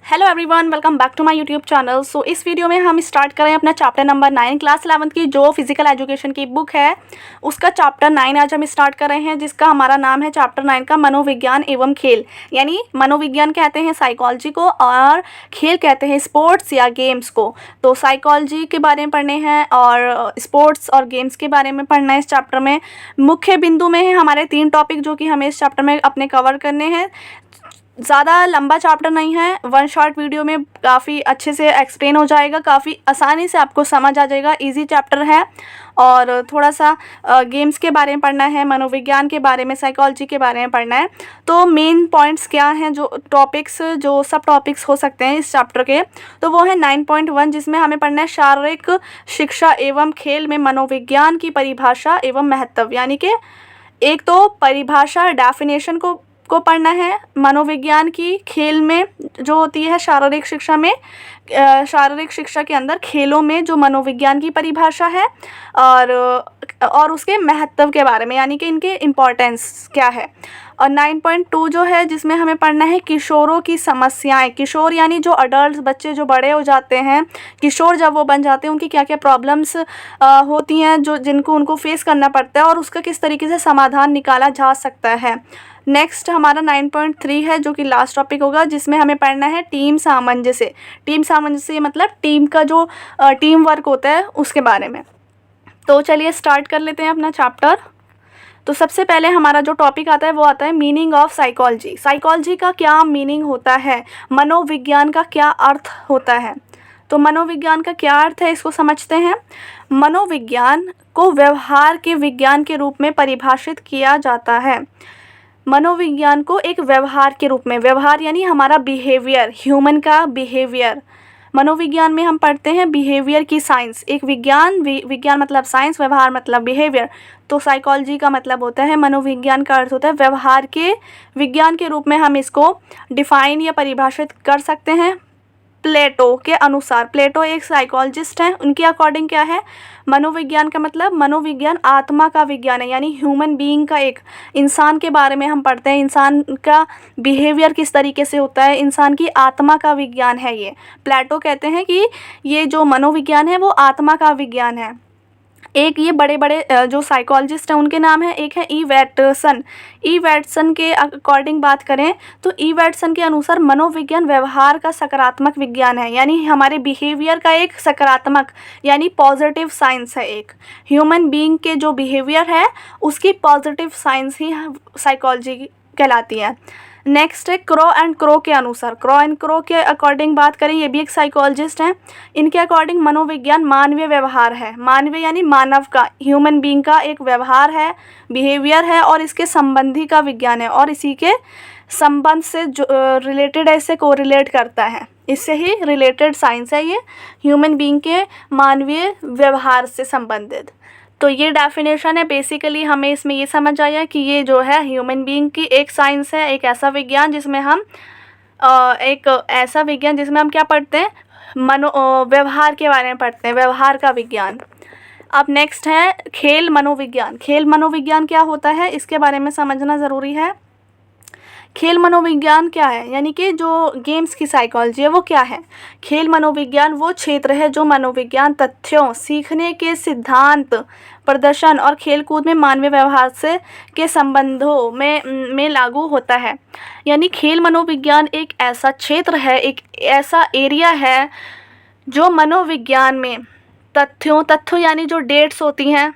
Hello everyone, welcome back to my YouTube channel. So इस वीडियो में हम स्टार्ट कर रहे हैं अपना चैप्टर नंबर 9 क्लास 11th की जो फिजिकल एजुकेशन की बुक है उसका चैप्टर 9 आज हम स्टार्ट कर रहे हैं, जिसका हमारा नाम है चैप्टर 9 का मनोविज्ञान एवं खेल। यानी मनोविज्ञान कहते हैं साइकोलॉजी को और खेल कहते हैं स्पोर्ट्स या गेम्स को। तो साइकोलॉजी के बारे में पढ़ने हैं और स्पोर्ट्स और गेम्स के बारे में पढ़ना है इस चैप्टर में। मुख्य बिंदु में है हमारे 3 टॉपिक जो कि हमें इस चैप्टर में अपने कवर करने हैं। ज़्यादा लंबा चैप्टर नहीं है, वन शॉर्ट वीडियो में काफ़ी अच्छे से एक्सप्लेन हो जाएगा, काफ़ी आसानी से आपको समझ आ जाएगा। इजी चैप्टर है और थोड़ा सा गेम्स के बारे में पढ़ना है, मनोविज्ञान के बारे में, साइकोलॉजी के बारे में पढ़ना है। तो मेन पॉइंट्स क्या हैं, जो टॉपिक्स जो सब टॉपिक्स हो सकते हैं इस चैप्टर के, तो वो है 9.1 जिसमें हमें पढ़ना है शारीरिक शिक्षा एवं खेल में मनोविज्ञान की परिभाषा एवं महत्व। यानी कि एक तो परिभाषा डेफिनेशन को पढ़ना है मनोविज्ञान की, खेल में जो होती है शारीरिक शिक्षा में, शारीरिक शिक्षा के अंदर खेलों में जो मनोविज्ञान की परिभाषा है और उसके महत्व के बारे में, यानी कि इनके इम्पोर्टेंस क्या है। और 9.2 जो है जिसमें हमें पढ़ना है किशोरों की समस्याएं। किशोर यानी जो अडल्ट बच्चे जो बड़े हो जाते हैं, किशोर जब वो बन जाते हैं उनकी क्या क्या प्रॉब्लम्स होती हैं जो जिनको उनको फेस करना पड़ता है और उसका किस तरीके से समाधान निकाला जा सकता है। नेक्स्ट हमारा 9.3 है जो कि लास्ट टॉपिक होगा, जिसमें हमें पढ़ना है टीम सामंजस्य। टीम सामंजस्य मतलब टीम का जो टीम वर्क होता है उसके बारे में। तो चलिए स्टार्ट कर लेते हैं अपना चैप्टर। तो सबसे पहले हमारा जो टॉपिक आता है वो आता है मीनिंग ऑफ साइकोलॉजी। साइकोलॉजी का क्या मीनिंग होता है, मनोविज्ञान का क्या अर्थ होता है। तो मनोविज्ञान का क्या अर्थ है इसको समझते हैं। मनोविज्ञान को व्यवहार के विज्ञान के रूप में परिभाषित किया जाता है। मनोविज्ञान को एक व्यवहार के रूप में, व्यवहार यानी हमारा बिहेवियर, ह्यूमन का बिहेवियर। मनोविज्ञान में हम पढ़ते हैं बिहेवियर की साइंस। एक विज्ञान मतलब साइंस, व्यवहार मतलब बिहेवियर। तो साइकोलॉजी का मतलब होता है, मनोविज्ञान का अर्थ होता है व्यवहार के विज्ञान के रूप में हम इसको डिफाइन या परिभाषित कर सकते हैं। प्लेटो के अनुसार, प्लेटो एक साइकोलॉजिस्ट हैं, उनके अकॉर्डिंग क्या है मनोविज्ञान का मतलब, मनोविज्ञान आत्मा का विज्ञान है। यानी ह्यूमन बीइंग का, एक इंसान के बारे में हम पढ़ते हैं, इंसान का बिहेवियर किस तरीके से होता है, इंसान की आत्मा का विज्ञान है ये। प्लेटो कहते हैं कि ये जो मनोविज्ञान है वो आत्मा का विज्ञान है। एक ये बड़े बड़े जो साइकोलॉजिस्ट हैं उनके नाम है, एक है ई वैटसन। ई वैटसन के अकॉर्डिंग बात करें तो ई वैटसन के अनुसार मनोविज्ञान व्यवहार का सकारात्मक विज्ञान है। यानी हमारे बिहेवियर का एक सकारात्मक यानी पॉजिटिव साइंस है। एक ह्यूमन बीइंग के जो बिहेवियर है उसकी पॉजिटिव साइंस ही साइकोलॉजी कहलाती है। नेक्स्ट है क्रो एंड क्रो के अनुसार, क्रो एंड क्रो के अकॉर्डिंग बात करें, ये भी एक साइकोलॉजिस्ट हैं। इनके अकॉर्डिंग मनोविज्ञान मानवीय व्यवहार है। मानवीय यानी मानव का, ह्यूमन बीइंग का एक व्यवहार है, बिहेवियर है और इसके संबंधी का विज्ञान है और इसी के संबंध से जो रिलेटेड है, इससे कोरिलेट करता है, इससे ही रिलेटेड साइंस है ये, ह्यूमन बीइंग के मानवीय व्यवहार से संबंधित। तो ये डेफिनेशन है। बेसिकली हमें इसमें ये समझ आया कि ये जो है ह्यूमन बीइंग की एक साइंस है, एक ऐसा विज्ञान जिसमें हम क्या पढ़ते हैं, व्यवहार के बारे में पढ़ते हैं, व्यवहार का विज्ञान। अब नेक्स्ट है खेल मनोविज्ञान। खेल मनोविज्ञान क्या होता है इसके बारे में समझना ज़रूरी है। खेल मनोविज्ञान क्या है, यानी कि जो गेम्स की साइकोलॉजी है वो क्या है। खेल मनोविज्ञान वो क्षेत्र है जो मनोविज्ञान तथ्यों, सीखने के सिद्धांत, प्रदर्शन और खेलकूद में मानवीय व्यवहार से के संबंधों में लागू होता है। यानी खेल मनोविज्ञान एक ऐसा क्षेत्र है, एक ऐसा एरिया है जो मनोविज्ञान में तथ्यों यानी जो डेट्स होती हैं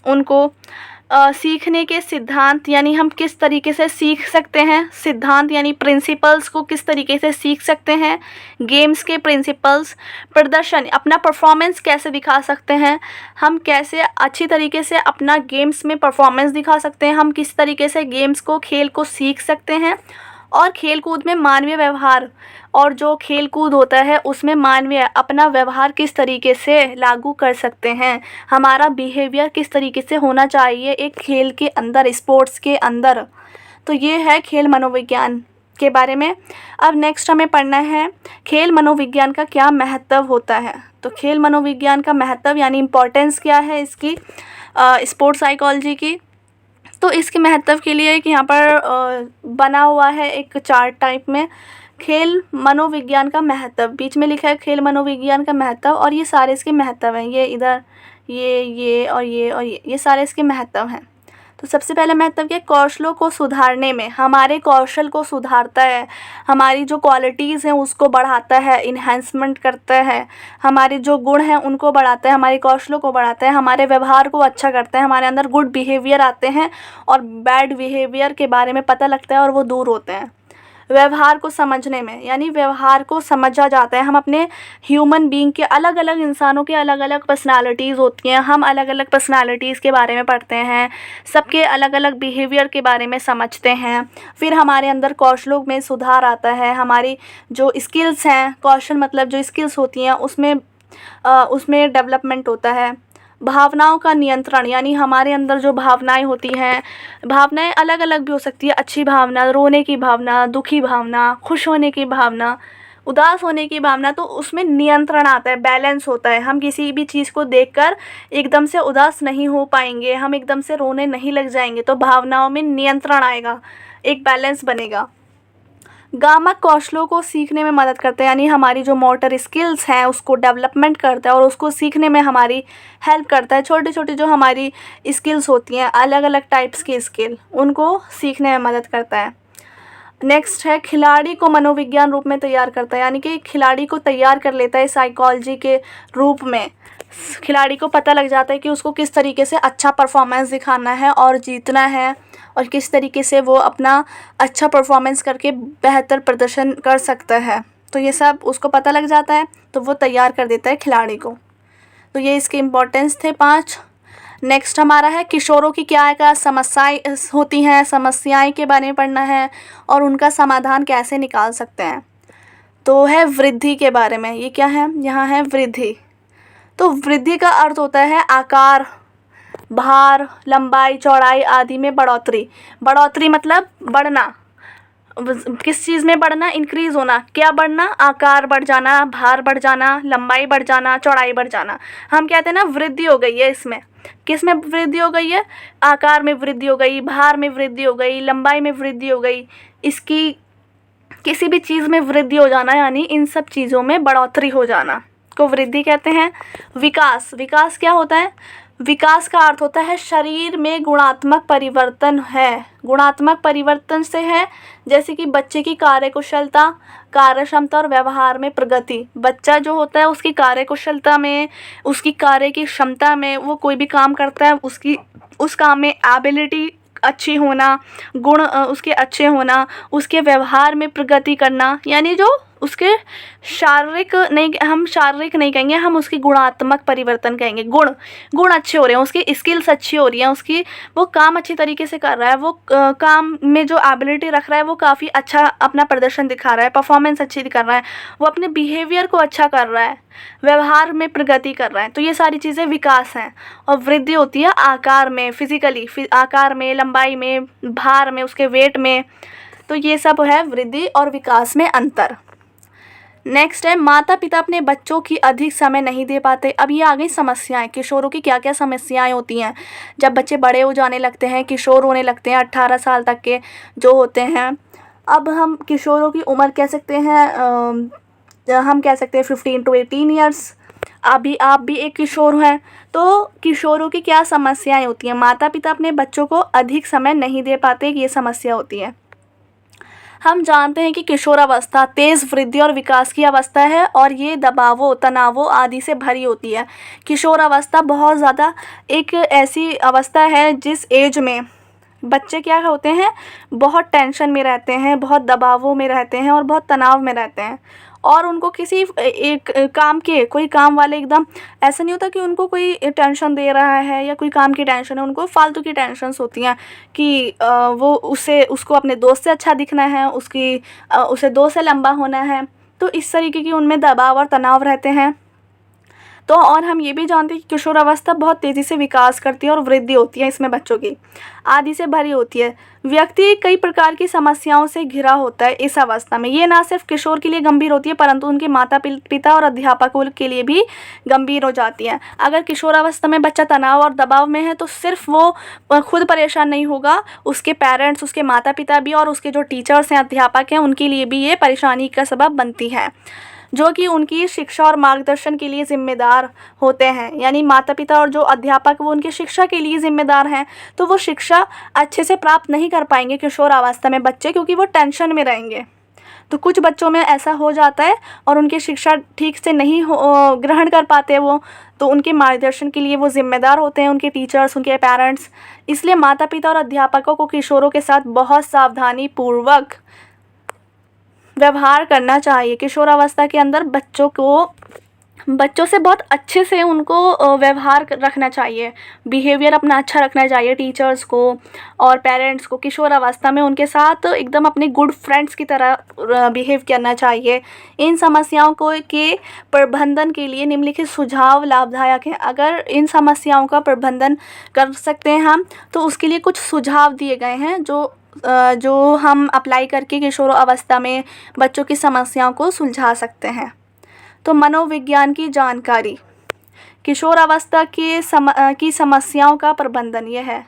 उनको, सीखने के सिद्धांत यानी हम किस तरीके से सीख सकते हैं, सिद्धांत यानी प्रिंसिपल्स को किस तरीके से सीख सकते हैं, गेम्स के प्रिंसिपल्स, प्रदर्शन अपना परफॉर्मेंस कैसे दिखा सकते हैं, हम कैसे अच्छी तरीके से अपना गेम्स में परफॉर्मेंस दिखा सकते हैं, हम किस तरीके से गेम्स को, खेल को सीख सकते हैं, और खेल कूद में मानवीय व्यवहार, और जो खेल कूद होता है उसमें मानवीय अपना व्यवहार किस तरीके से लागू कर सकते हैं, हमारा बिहेवियर किस तरीके से होना चाहिए एक खेल के अंदर, स्पोर्ट्स के अंदर। तो ये है खेल मनोविज्ञान के बारे में। अब नेक्स्ट हमें पढ़ना है खेल मनोविज्ञान का क्या महत्व होता है। तो खेल मनोविज्ञान का महत्व यानी इम्पोर्टेंस क्या है इसकी स्पोर्ट्स साइकोलॉजी की। तो इसके महत्व के लिए एक यहाँ पर बना हुआ है एक चार्ट टाइप में खेल मनोविज्ञान का महत्व, बीच में लिखा है खेल मनोविज्ञान का महत्व, और ये सारे इसके महत्व हैं, ये इधर ये और ये सारे इसके महत्व हैं। तो सबसे पहले महत्व क्या है, कौशलों को सुधारने में, हमारे कौशल को सुधारता है, हमारी जो क्वालिटीज़ हैं उसको बढ़ाता है, इन्हेंसमेंट करता है, हमारे जो गुण हैं उनको बढ़ाता है, हमारे कौशलों को बढ़ाता है, हमारे व्यवहार को अच्छा करता है, हमारे अंदर गुड बिहेवियर आते हैं और बैड बिहेवियर के बारे में पता लगता है और वो दूर होते हैं। व्यवहार को समझने में, यानी व्यवहार को समझा जाता है। हम अपने ह्यूमन बीइंग के अलग अलग इंसानों के अलग अलग पर्सनालिटीज़ होती हैं, हम अलग अलग पर्सनालिटीज़ के बारे में पढ़ते हैं, सबके अलग अलग बिहेवियर के बारे में समझते हैं। फिर हमारे अंदर कौशलों में सुधार आता है, हमारी जो स्किल्स हैं, कौशल मतलब जो स्किल्स होती हैं उसमें डेवलपमेंट होता है। भावनाओं का नियंत्रण, यानी हमारे अंदर जो भावनाएं होती हैं, भावनाएं अलग अलग भी हो सकती है, अच्छी भावना, रोने की भावना, दुखी भावना, खुश होने की भावना, उदास होने की भावना, तो उसमें नियंत्रण आता है, बैलेंस होता है। हम किसी भी चीज़ को देखकर एकदम से उदास नहीं हो पाएंगे, हम एकदम से रोने नहीं लग जाएंगे, तो भावनाओं में नियंत्रण आएगा, एक बैलेंस बनेगा। गामक कौशलों को सीखने में मदद करता है, यानी हमारी जो मोटर स्किल्स हैं उसको डेवलपमेंट करता है और उसको सीखने में हमारी हेल्प करता है। छोटी छोटी जो हमारी स्किल्स होती हैं, अलग अलग टाइप्स की स्किल, उनको सीखने में मदद करता है। नेक्स्ट है खिलाड़ी को मनोविज्ञान रूप में तैयार करता है, यानी कि खिलाड़ी को तैयार कर लेता है साइकोलॉजी के रूप में। खिलाड़ी को पता लग जाता है कि उसको किस तरीके से अच्छा परफॉर्मेंस दिखाना है और जीतना है, और किस तरीके से वो अपना अच्छा परफॉर्मेंस करके बेहतर प्रदर्शन कर सकता है। तो ये सब उसको पता लग जाता है, तो वो तैयार कर देता है खिलाड़ी को। तो ये इसके इम्पोर्टेंस थे 5। नेक्स्ट हमारा है किशोरों की क्या समस्याएं होती हैं, समस्याएं के बारे में पढ़ना है और उनका समाधान कैसे निकाल सकते हैं। तो है वृद्धि के बारे में, ये क्या है, यहाँ है वृद्धि। तो वृद्धि का अर्थ होता है आकार, भार, लंबाई, चौड़ाई आदि में बढ़ोतरी। बढ़ोतरी मतलब बढ़ना, किस चीज़ में बढ़ना, इंक्रीज़ होना। क्या बढ़ना, आकार बढ़ जाना, भार बढ़ जाना, लंबाई बढ़ जाना, चौड़ाई बढ़ जाना। हम कहते हैं ना वृद्धि हो गई है इसमें। किस में वृद्धि हो गई है, आकार में वृद्धि हो गई, भार में वृद्धि हो गई, लंबाई में वृद्धि हो गई। इसकी किसी भी चीज़ में वृद्धि हो जाना, यानी इन सब चीज़ों में बढ़ोतरी हो जाना को वृद्धि कहते हैं। विकास, विकास क्या होता है, विकास का अर्थ होता है शरीर में गुणात्मक परिवर्तन है। गुणात्मक परिवर्तन से है जैसे कि बच्चे की कार्यकुशलता, कार्यक्षमता और व्यवहार में प्रगति। बच्चा जो होता है उसकी कार्यकुशलता में, उसकी कार्य की क्षमता में, वो कोई भी काम करता है उसकी उस काम में एबिलिटी अच्छी होना, गुण उसके अच्छे होना, उसके व्यवहार में प्रगति करना, यानी जो उसके शारीरिक नहीं, हम शारीरिक नहीं कहेंगे, हम उसकी गुणात्मक परिवर्तन कहेंगे। गुण अच्छे हो रहे हैं, उसकी स्किल्स अच्छी हो रही हैं, उसकी वो काम अच्छी तरीके से कर रहा है, वो काम में जो एबिलिटी रख रहा है वो काफ़ी अच्छा अपना प्रदर्शन दिखा रहा है, परफॉर्मेंस अच्छी कर रहा है, वो अपने बिहेवियर को अच्छा कर रहा है, व्यवहार में प्रगति कर रहा है। तो ये सारी चीज़ें विकास हैं। और वृद्धि होती है आकार में, फिजिकली आकार में, लंबाई में, भार में, उसके वेट में। तो ये सब है वृद्धि और विकास में अंतर। नेक्स्ट है माता पिता अपने बच्चों की अधिक समय नहीं दे पाते। अब ये आ गई समस्याएं, किशोरों की क्या क्या समस्याएं होती हैं जब बच्चे बड़े हो जाने लगते हैं, किशोर होने लगते हैं, 18 साल तक के जो होते हैं। अब हम किशोरों की उम्र कह सकते हैं, हम कह सकते हैं 15 to 18 ईयर्स। अभी आप भी एक किशोर हैं। तो किशोरों की क्या समस्याएं होती हैं, माता पिता अपने बच्चों को अधिक समय नहीं दे पाते, ये समस्या होती है। हम जानते हैं कि किशोर अवस्था तेज़ वृद्धि और विकास की अवस्था है और ये दबावों, तनावों आदि से भरी होती है। किशोर अवस्था बहुत ज़्यादा एक ऐसी अवस्था है जिस एज में बच्चे क्या होते हैं, बहुत टेंशन में रहते हैं, बहुत दबावों में रहते हैं और बहुत तनाव में रहते हैं। और उनको किसी एक काम के, कोई काम वाले एकदम ऐसा नहीं होता कि उनको कोई टेंशन दे रहा है या कोई काम की टेंशन है, उनको फालतू की टेंशन्स होती हैं कि वो उसको अपने दोस्त से अच्छा दिखना है, उसे दोस्त से लंबा होना है। तो इस तरीके की उनमें दबाव और तनाव रहते हैं। तो और हम ये भी जानते हैं कि किशोरावस्था बहुत तेज़ी से विकास करती है और वृद्धि होती है इसमें बच्चों की, आदि से भरी होती है। व्यक्ति कई प्रकार की समस्याओं से घिरा होता है इस अवस्था में। ये ना सिर्फ किशोर के लिए गंभीर होती है परंतु उनके माता पिता और अध्यापकों के लिए भी गंभीर हो जाती है। अगर किशोरावस्था में बच्चा तनाव और दबाव में है तो सिर्फ वो खुद परेशान नहीं होगा, उसके पेरेंट्स, उसके माता पिता भी और उसके जो टीचर्स हैं, अध्यापक हैं, उनके लिए भी ये परेशानी का सबब बनती है, जो कि उनकी शिक्षा और मार्गदर्शन के लिए ज़िम्मेदार होते हैं। यानी माता पिता और जो अध्यापक वो उनकी शिक्षा के लिए ज़िम्मेदार हैं, तो वो शिक्षा अच्छे से प्राप्त नहीं कर पाएंगे किशोरावस्था में बच्चे, क्योंकि वो टेंशन में रहेंगे। तो कुछ बच्चों में ऐसा हो जाता है और उनकी शिक्षा ठीक से नहीं ग्रहण कर पाते वो, तो उनके मार्गदर्शन के लिए वो ज़िम्मेदार होते हैं, उनके टीचर्स, उनके पेरेंट्स। इसलिए माता पिता और अध्यापकों को किशोरों के साथ बहुत सावधानी पूर्वक व्यवहार करना चाहिए। किशोरावस्था के अंदर बच्चों से बहुत अच्छे से उनको व्यवहार रखना चाहिए, बिहेवियर अपना अच्छा रखना चाहिए टीचर्स को और पेरेंट्स को। किशोरावस्था में उनके साथ एकदम अपने गुड फ्रेंड्स की तरह बिहेव करना चाहिए। इन समस्याओं के प्रबंधन के लिए निम्नलिखित सुझाव लाभदायक हैं। अगर इन समस्याओं का प्रबंधन कर सकते हैं हम, तो उसके लिए कुछ सुझाव दिए गए हैं जो हम अप्लाई करके किशोरावस्था में बच्चों की समस्याओं को सुलझा सकते हैं। तो मनोविज्ञान की जानकारी, किशोरावस्था की समस्याओं का प्रबंधन यह है।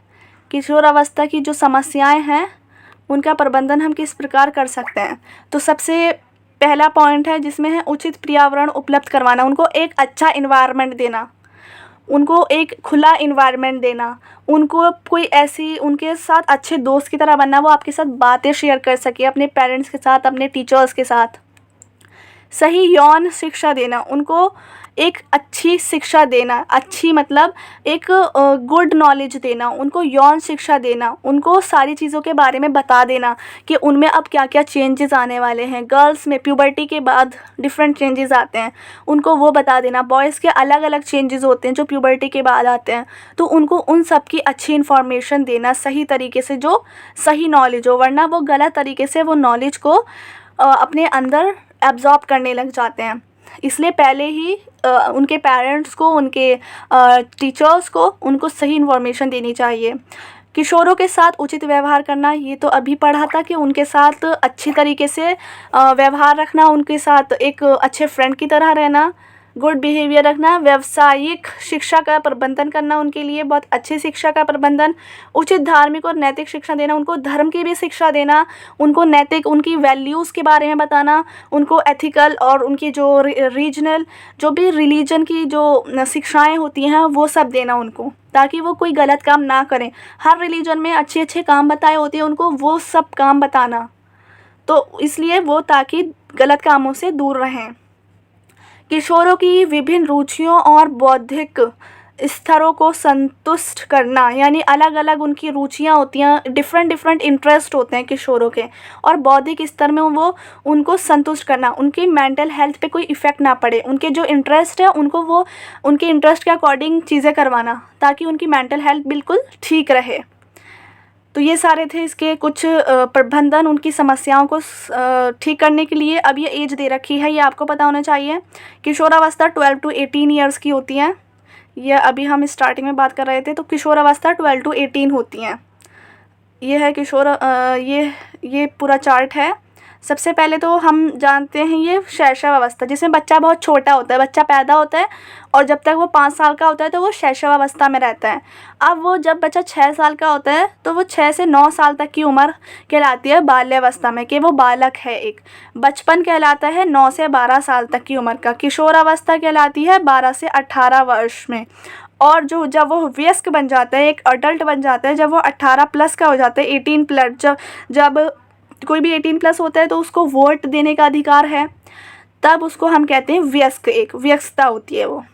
किशोरावस्था की जो समस्याएं हैं उनका प्रबंधन हम किस प्रकार कर सकते हैं। तो सबसे पहला पॉइंट है जिसमें है उचित पर्यावरण उपलब्ध करवाना, उनको एक अच्छा इन्वायरमेंट देना, उनको एक खुला इन्वायरमेंट देना, उनको कोई ऐसी उनके साथ अच्छे दोस्त की तरह बनना, वो आपके साथ बातें शेयर कर सके अपने पेरेंट्स के साथ, अपने टीचर्स के साथ। सही यौन शिक्षा देना, उनको एक अच्छी शिक्षा देना, अच्छी मतलब एक गुड नॉलेज देना, उनको यौन शिक्षा देना, उनको सारी चीज़ों के बारे में बता देना कि उनमें अब क्या क्या चेंजेस आने वाले हैं। गर्ल्स में प्यूबर्टी के बाद डिफरेंट चेंजेस आते हैं, उनको वो बता देना। बॉयज़ के अलग अलग चेंजेस होते हैं जो प्यूबर्टी के बाद आते हैं, तो उनको उन सब की अच्छी इन्फॉर्मेशन देना सही तरीके से, जो सही नॉलेज हो, वरना वो गलत तरीके से वो नॉलेज को अपने अंदर एब्जॉर्ब करने लग जाते हैं। इसलिए पहले ही उनके पेरेंट्स को, उनके टीचर्स को उनको सही इन्फॉर्मेशन देनी चाहिए। किशोरों के साथ उचित व्यवहार करना, ये तो अभी पढ़ा था कि उनके साथ अच्छी तरीके से व्यवहार रखना, उनके साथ एक अच्छे फ्रेंड की तरह रहना, गुड बिहेवियर रखना। व्यावसायिक शिक्षा का प्रबंधन करना, उनके लिए बहुत अच्छी शिक्षा का प्रबंधन। उचित धार्मिक और नैतिक शिक्षा देना, उनको धर्म की भी शिक्षा देना, उनको नैतिक, उनकी वैल्यूज़ के बारे में बताना, उनको एथिकल और उनकी जो रीजनल, जो भी रिलीजन की जो शिक्षाएं होती हैं वो सब देना उनको, ताकि वो कोई गलत काम ना करें। हर रिलीजन में अच्छे अच्छे काम बताए होते हैं, उनको वो सब काम बताना, तो इसलिए वो ताकि गलत कामों से दूर रहें। किशोरों की विभिन्न रुचियों और बौद्धिक स्तरों को संतुष्ट करना, यानी अलग अलग उनकी रुचियां होती हैं, डिफरेंट इंटरेस्ट होते हैं किशोरों के, और बौद्धिक स्तर में वो उनको संतुष्ट करना, उनकी मेंटल हेल्थ पे कोई इफ़ेक्ट ना पड़े, उनके जो इंटरेस्ट है उनको वो उनके इंटरेस्ट के अकॉर्डिंग चीज़ें करवाना, ताकि उनकी मेंटल हेल्थ बिल्कुल ठीक रहे। तो ये सारे थे इसके कुछ प्रबंधन उनकी समस्याओं को ठीक करने के लिए। अब ये एज दे रखी है, ये आपको पता होना चाहिए। किशोरावस्था 12 to 18 ईयर्स की होती हैं। यह अभी हम स्टार्टिंग में बात कर रहे थे, तो किशोरावस्था 12 to 18 होती हैं। ये है ये पूरा चार्ट है। सबसे पहले तो हम जानते हैं ये शैशव अवस्था, जिसमें बच्चा बहुत छोटा होता है, बच्चा पैदा होता है और जब तक वो 5 साल का होता है तो वो शैशव अवस्था में रहता है। अब वो जब बच्चा 6 साल का होता है तो वो 6 से 9 साल तक की उम्र कहलाती है बाल्यावस्था में, कि वो बालक है एक। बचपन कहलाता है 9 से 12 साल तक की उम्र का। किशोर अवस्था कहलाती है 12 से 18 वर्ष में। और जब वो वयस्क बन जाता है, एक अडल्ट बन जाता है, जब वो 18 प्लस का हो जाता है, 18 प्लस, जब कोई भी 18 प्लस होता है तो उसको वोट देने का अधिकार है, तब उसको हम कहते हैं वयस्क। एक वयस्कता होती है वो,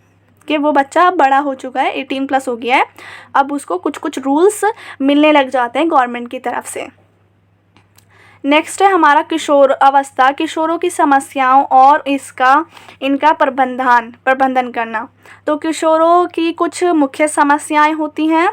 कि वो बच्चा बड़ा हो चुका है, 18 प्लस हो गया है, अब उसको कुछ कुछ रूल्स मिलने लग जाते हैं गवर्नमेंट की तरफ से। नेक्स्ट है हमारा किशोर अवस्था, किशोरों की समस्याओं और इनका प्रबंधन करना। तो किशोरों की कुछ मुख्य समस्याएं होती हैं,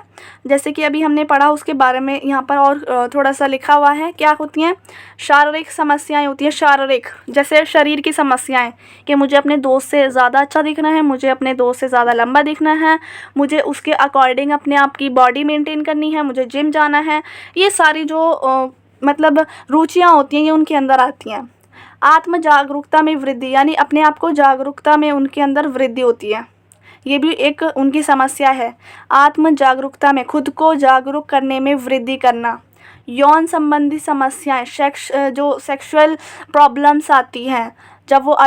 जैसे कि अभी हमने पढ़ा उसके बारे में यहाँ पर और थोड़ा सा लिखा हुआ है। क्या होती हैं? शारीरिक समस्याएं होती हैं। शारीरिक जैसे शरीर की समस्याएं कि मुझे अपने दोस्त से ज़्यादा अच्छा दिखना है, मुझे अपने दोस्त से ज़्यादा लंबा दिखना है, मुझे उसके अकॉर्डिंग अपने आप की बॉडी मेंटेन करनी है, मुझे जिम जाना है। ये सारी जो मतलब रुचियाँ होती हैं ये उनके अंदर आती हैं। आत्म जागरूकता में वृद्धि, यानी अपने आप को जागरूकता में उनके अंदर वृद्धि होती है। ये भी एक उनकी समस्या है। आत्म जागरूकता में खुद को जागरूक करने में वृद्धि करना। यौन संबंधी समस्याएं, जो सेक्सुअल प्रॉब्लम्स आती हैं जब वो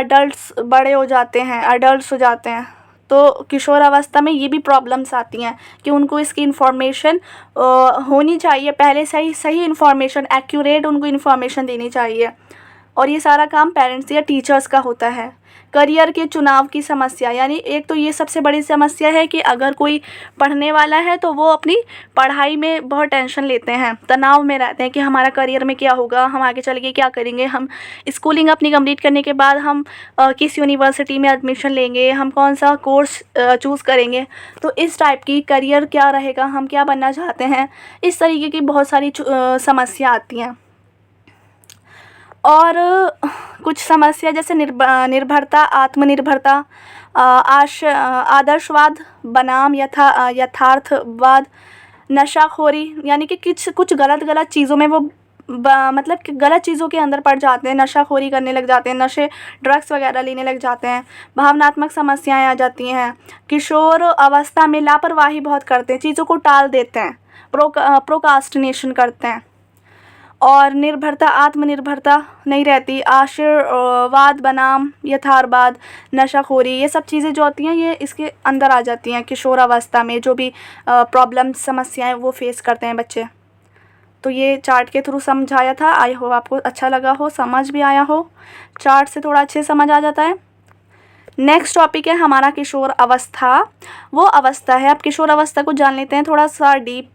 बड़े हो जाते हैं, अडल्ट्स हो जाते हैं, तो किशोर अवस्था में ये भी प्रॉब्लम्स आती हैं कि उनको इसकी इन्फॉर्मेशन होनी चाहिए, पहले सही इन्फॉर्मेशन, एक्यूरेट उनको इन्फॉर्मेशन देनी चाहिए, और ये सारा काम पेरेंट्स या टीचर्स का होता है। करियर के चुनाव की समस्या, यानी एक तो ये सबसे बड़ी समस्या है कि अगर कोई पढ़ने वाला है तो वो अपनी पढ़ाई में बहुत टेंशन लेते हैं, तनाव में रहते हैं कि हमारा करियर में क्या होगा, हम आगे चल के क्या करेंगे, हम स्कूलिंग अपनी कंप्लीट करने के बाद हम किस यूनिवर्सिटी में एडमिशन लेंगे, हम कौन सा कोर्स चूज़ करेंगे, तो इस टाइप की करियर क्या रहेगा, हम क्या बनना चाहते हैं, इस तरीके की बहुत सारी समस्या आती हैं। और कुछ समस्या जैसे निर्भरता, आत्मनिर्भरता, आदर्शवाद बनाम यथार्थवाद, नशाखोरी, यानी कि कुछ गलत चीज़ों में वो मतलब कि गलत चीज़ों के अंदर पड़ जाते हैं, नशाखोरी करने लग जाते हैं, नशे ड्रग्स वगैरह लेने लग जाते हैं। भावनात्मक समस्याएं आ जाती हैं। किशोर अवस्था में लापरवाही बहुत करते हैं, चीज़ों को टाल देते हैं, प्रोकास्टिनेशन करते हैं। और आत्मनिर्भरता नहीं रहती, आशीर्वाद बनाम यथार्थवाद, नशाखोरी, ये सब चीज़ें जो होती हैं ये इसके अंदर आ जाती हैं किशोर अवस्था में, जो भी प्रॉब्लम समस्याएं वो फेस करते हैं बच्चे। तो ये चार्ट के थ्रू समझाया था, आई होप आपको अच्छा लगा हो, समझ भी आया हो, चार्ट से थोड़ा अच्छे समझ आ जाता है। नेक्स्ट टॉपिक है हमारा किशोर अवस्था। वो अवस्था है, अब किशोर अवस्था को जान लेते हैं, थोड़ा सा डीप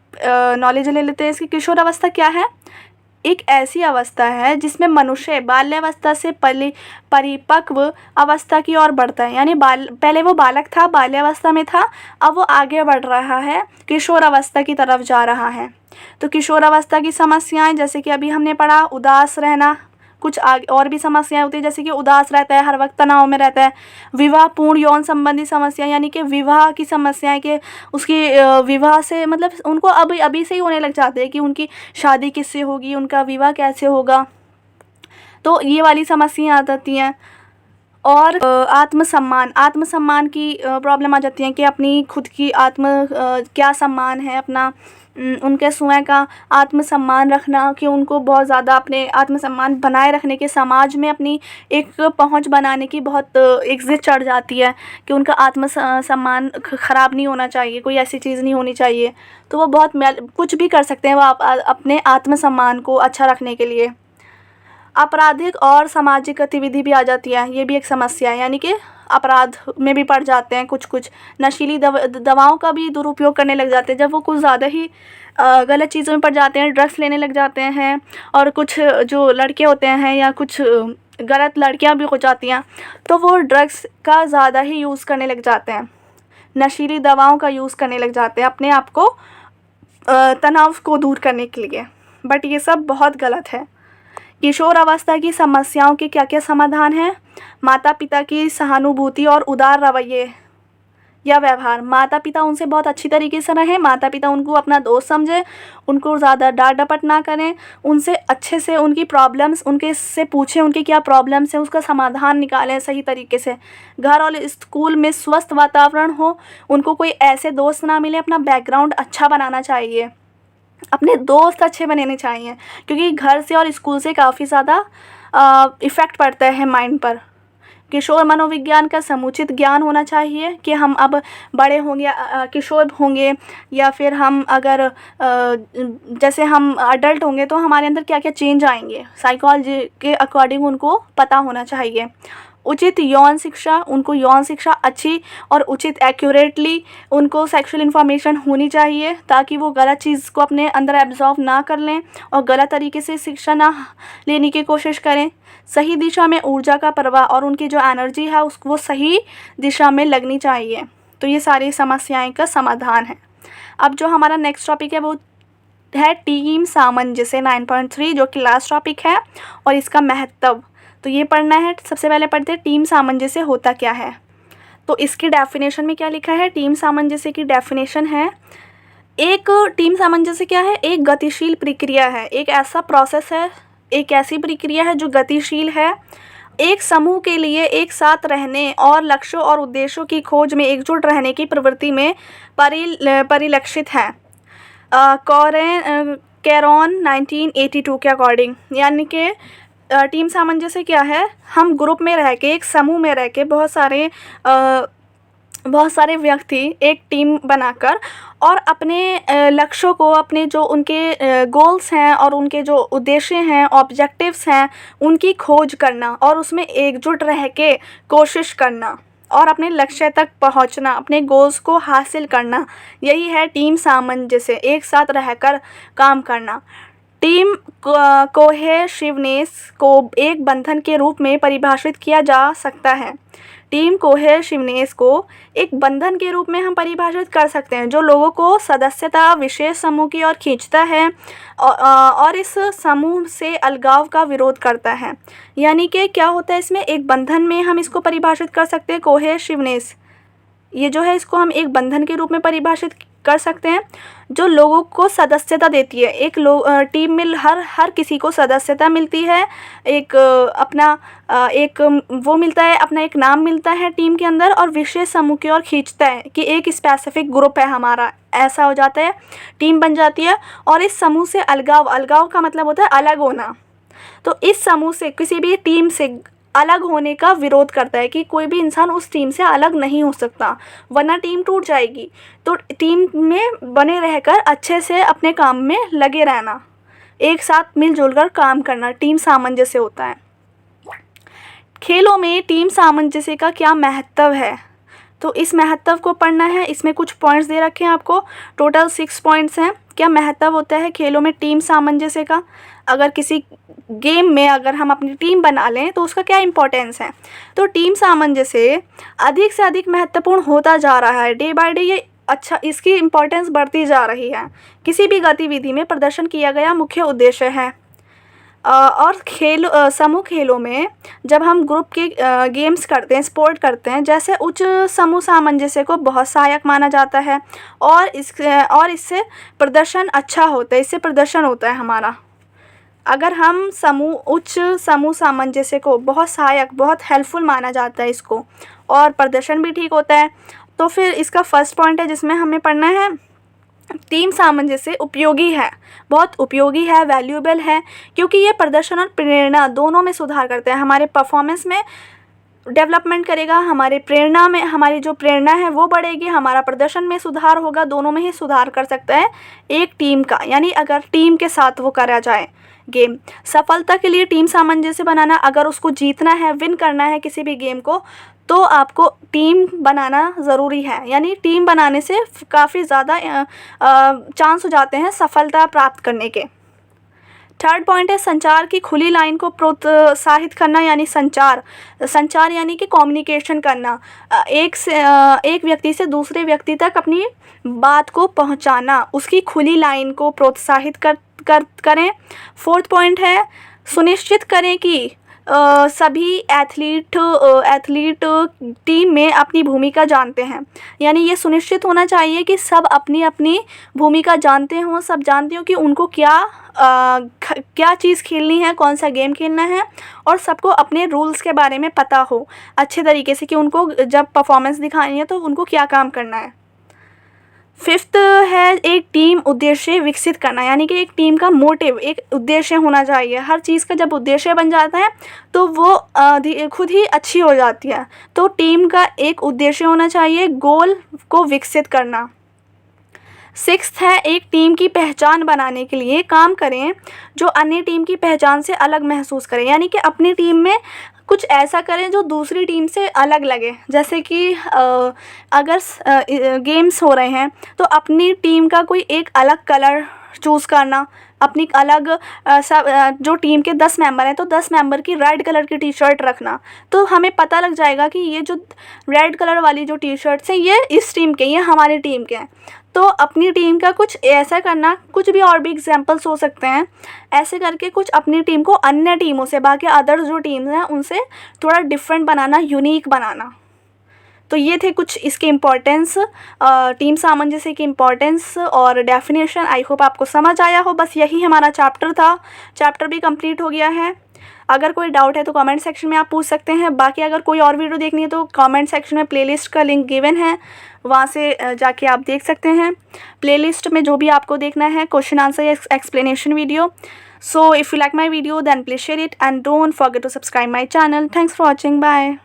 नॉलेज ले लेते हैं इसकी। किशोर अवस्था क्या है? एक ऐसी अवस्था है जिसमें मनुष्य बाल्यावस्था से परिपक्व अवस्था की ओर बढ़ता है, यानी पहले वो बालक था, बाल्यावस्था में था, अब वो आगे बढ़ रहा है, किशोर अवस्था की तरफ जा रहा है। तो किशोर अवस्था की समस्याएं जैसे कि अभी हमने पढ़ा, उदास रहना, कुछ आगे और भी समस्याएं होती है जैसे कि उदास रहता है, हर वक्त तनाव में रहता है। विवाह पूर्ण यौन संबंधी समस्या, यानी कि विवाह की समस्याएं कि उसकी विवाह से मतलब उनको अभी से ही होने लग जाते हैं कि उनकी शादी किससे होगी, उनका विवाह कैसे होगा, तो ये वाली समस्याएं आ जाती हैं। और आत्मसम्मान की प्रॉब्लम आ जाती है कि अपनी खुद की क्या सम्मान है अपना, उनके स्वयं का आत्मसम्मान रखना, कि उनको बहुत ज़्यादा अपने आत्मसम्मान बनाए रखने के समाज में अपनी एक पहुंच बनाने की बहुत एक ज़िद चढ़ जाती है कि उनका आत्मसम्मान ख़राब नहीं होना चाहिए, कोई ऐसी चीज़ नहीं होनी चाहिए, तो वो बहुत कुछ भी कर सकते हैं वो अपने आत्मसम्मान को अच्छा रखने के लिए। आपराधिक और सामाजिक गतिविधि भी आ जाती है, ये भी एक समस्या है, यानी कि अपराध में भी पड़ जाते हैं, कुछ नशीली दवाओं का भी दुरुपयोग करने लग जाते हैं जब वो कुछ ज़्यादा ही गलत चीज़ों में पड़ जाते हैं, ड्रग्स लेने लग जाते हैं। और कुछ जो लड़के होते हैं या कुछ गलत लड़कियां भी हो जाती हैं तो वो ड्रग्स का ज़्यादा ही यूज़ करने लग जाते हैं, नशीली दवाओं का यूज़ करने लग जाते हैं अपने आप को तनाव को दूर करने के लिए, बट ये सब बहुत गलत है। किशोर अवस्था की समस्याओं के क्या क्या समाधान हैं? माता पिता की सहानुभूति और उदार रवैये या व्यवहार, माता पिता उनसे बहुत अच्छी तरीके से रहें, माता पिता उनको अपना दोस्त समझें, उनको ज़्यादा डांट डपट ना करें, उनसे अच्छे से उनकी प्रॉब्लम्स उनके से पूछें, उनके क्या प्रॉब्लम्स हैं, उसका समाधान निकालें सही तरीके से। घर और स्कूल में स्वस्थ वातावरण हो, उनको कोई ऐसे दोस्त ना मिले, अपना बैकग्राउंड अच्छा बनाना चाहिए, अपने दोस्त अच्छे बनाने चाहिए, क्योंकि घर से और स्कूल से काफ़ी ज़्यादा इफ़ेक्ट पड़ता है माइंड पर। किशोर मनोविज्ञान का समुचित ज्ञान होना चाहिए कि हम अब बड़े होंगे, किशोर होंगे, या फिर हम अगर जैसे हम अडल्ट होंगे तो हमारे अंदर क्या क्या चेंज आएंगे, साइकोलॉजी के अकॉर्डिंग उनको पता होना चाहिए। उचित यौन शिक्षा, उनको यौन शिक्षा अच्छी और उचित एक्यूरेटली उनको सेक्सुअल इन्फॉर्मेशन होनी चाहिए ताकि वो गलत चीज़ को अपने अंदर एब्जॉर्व ना कर लें और गलत तरीके से शिक्षा ना लेने की कोशिश करें। सही दिशा में ऊर्जा का प्रवाह और उनकी जो एनर्जी है उसको वो सही दिशा में लगनी चाहिए। तो ये सारी समस्याएं का समाधान है। अब जो हमारा नेक्स्ट टॉपिक है वो है टीम सामंजस्य 9.3, जो कि लास्ट टॉपिक है और इसका महत्व तो ये पढ़ना है। सबसे पहले पढ़ते हैं टीम सामंजस्य होता क्या है। तो इसकी डेफिनेशन में क्या लिखा है, टीम सामंजस्य की डेफिनेशन है, एक टीम सामंजस्य क्या है, एक गतिशील प्रक्रिया है, एक ऐसा प्रोसेस है, एक ऐसी प्रक्रिया है जो गतिशील है, एक समूह के लिए एक साथ रहने और लक्ष्यों और उद्देश्यों की खोज में एकजुट रहने की प्रवृत्ति में परिलक्षित है। कैरॉन 1982 के अकॉर्डिंग, यानी कि टीम सामंजस्य क्या है, हम ग्रुप में रह के, एक समूह में रह के बहुत सारे व्यक्ति एक टीम बनाकर और अपने लक्ष्यों को, अपने जो उनके गोल्स हैं और उनके जो उद्देश्य हैं, ऑब्जेक्टिव्स हैं, उनकी खोज करना और उसमें एकजुट रह के कोशिश करना और अपने लक्ष्य तक पहुंचना, अपने गोल्स को हासिल करना, यही है टीम सामंजस्य, एक साथ रहकर काम करना। टीम कोहेसिवनेस को एक बंधन के रूप में परिभाषित किया जा सकता है। टीम कोहेसिवनेस को एक बंधन के रूप में हम परिभाषित कर सकते हैं जो लोगों को सदस्यता विशेष समूह की ओर खींचता है और इस समूह से अलगाव का विरोध करता है। यानी कि क्या होता है इसमें, एक बंधन में हम इसको परिभाषित कर सकते हैं, कोहेसिवनेस ये जो है इसको हम एक बंधन के रूप में परिभाषित कर सकते हैं जो लोगों को सदस्यता देती है। एक टीम में हर किसी को सदस्यता मिलती है, एक एक वो मिलता है, अपना एक नाम मिलता है टीम के अंदर और विशेष समूह की ओर खींचता है कि एक स्पेसिफिक ग्रुप है हमारा, ऐसा हो जाता है, टीम बन जाती है। और इस समूह से अलगाव का मतलब होता है अलग होना। तो इस समूह से, किसी भी टीम से अलग होने का विरोध करता है कि कोई भी इंसान उस टीम से अलग नहीं हो सकता वरना टीम टूट जाएगी। तो टीम में बने रहकर अच्छे से अपने काम में लगे रहना, एक साथ मिलजुल कर काम करना, टीम सामंजस्य होता है। खेलों में टीम सामंजस्य का क्या महत्व है, तो इस महत्व को पढ़ना है। इसमें कुछ पॉइंट्स दे रखे हैं आपको, टोटल 6 पॉइंट्स हैं। क्या महत्व होता है खेलों में टीम सामंजस्य का, अगर किसी गेम में अगर हम अपनी टीम बना लें तो उसका क्या इम्पोर्टेंस है। तो टीम सामंजस्य अधिक से अधिक महत्वपूर्ण होता जा रहा है, डे बाय डे ये इसकी इम्पोर्टेंस बढ़ती जा रही है। किसी भी गतिविधि में प्रदर्शन किया गया मुख्य उद्देश्य है। और समूह खेलों में जब हम ग्रुप के गेम्स करते हैं, स्पोर्ट करते हैं, जैसे उच्च समूह सामंजस्य को बहुत सहायक माना जाता है और इससे प्रदर्शन अच्छा होता है, इससे प्रदर्शन होता है हमारा। अगर हम उच्च समूह सामंजस्य को बहुत सहायक, बहुत हेल्पफुल माना जाता है इसको, और प्रदर्शन भी ठीक होता है। तो फिर इसका फर्स्ट पॉइंट है जिसमें हमें पढ़ना है, टीम सामंजस्य उपयोगी है, बहुत उपयोगी है, वैल्यूएबल है, क्योंकि ये प्रदर्शन और प्रेरणा दोनों में सुधार करते हैं। हमारे परफॉर्मेंस में डेवलपमेंट करेगा, हमारे प्रेरणा में, हमारी जो प्रेरणा है वो बढ़ेगी, हमारा प्रदर्शन में सुधार होगा, दोनों में ही सुधार कर सकता है एक टीम का। यानी अगर टीम के साथ वो करा जाए गेम, सफलता के लिए टीम सामंजस्य बनाना, अगर उसको जीतना है, विन करना है किसी भी गेम को, तो आपको टीम बनाना ज़रूरी है। यानी टीम बनाने से काफ़ी ज़्यादा चांस हो जाते हैं सफलता प्राप्त करने के। थर्ड पॉइंट है संचार की खुली लाइन को प्रोत्साहित करना, यानी संचार यानी कि कम्युनिकेशन करना, एक व्यक्ति से दूसरे व्यक्ति तक अपनी बात को पहुंचाना, उसकी खुली लाइन को प्रोत्साहित करें। फोर्थ पॉइंट है सुनिश्चित करें कि सभी एथलीट टीम में अपनी भूमिका जानते हैं। यानी ये सुनिश्चित होना चाहिए कि सब अपनी अपनी भूमिका जानते हों, सब जानते हो कि उनको क्या चीज़ खेलनी है, कौन सा गेम खेलना है, और सबको अपने रूल्स के बारे में पता हो अच्छे तरीके से कि उनको जब परफॉर्मेंस दिखानी है तो उनको क्या काम करना है। फिफ्थ है एक टीम उद्देश्य विकसित करना, यानी कि एक टीम का मोटिव, एक उद्देश्य होना चाहिए। हर चीज़ का जब उद्देश्य बन जाता है तो वो खुद ही अच्छी हो जाती है। तो टीम का एक उद्देश्य होना चाहिए, गोल को विकसित करना। सिक्स्थ है एक टीम की पहचान बनाने के लिए काम करें जो अन्य टीम की पहचान से अलग महसूस करें, यानी कि अपनी टीम में कुछ ऐसा करें जो दूसरी टीम से अलग लगे। जैसे कि अगर गेम्स हो रहे हैं तो अपनी टीम का कोई एक अलग कलर चूज़ करना, अपनी अलग जो टीम के 10 मेंबर हैं तो 10 मेंबर की रेड कलर की टी शर्ट रखना। तो हमें पता लग जाएगा कि ये जो रेड कलर वाली जो टी शर्ट्स हैं ये इस टीम के, ये हमारी टीम के हैं। तो अपनी टीम का कुछ ऐसा करना, कुछ भी और भी एग्जांपल्स हो सकते हैं। ऐसे करके कुछ अपनी टीम को अन्य टीमों से, बाकी अदर्स जो टीम्स हैं उनसे थोड़ा डिफरेंट बनाना, यूनिक बनाना। तो ये थे कुछ इसके इम्पोर्टेंस, टीम सामंजस्य की इम्पोर्टेंस और डेफिनेशन। आई होप आपको समझ आया हो। बस यही हमारा चैप्टर था। चैप्टर भी कंप्लीट हो गया है। अगर कोई डाउट है तो कमेंट सेक्शन में आप पूछ सकते हैं। बाकी अगर कोई और वीडियो देखनी है तो कमेंट सेक्शन में प्लेलिस्ट का लिंक गिवन है, वहाँ से जाके आप देख सकते हैं। प्लेलिस्ट में जो भी आपको देखना है, क्वेश्चन आंसर या explanation video. So if you like my video then please share it and don't forget to subscribe my channel. Thanks for watching. Bye.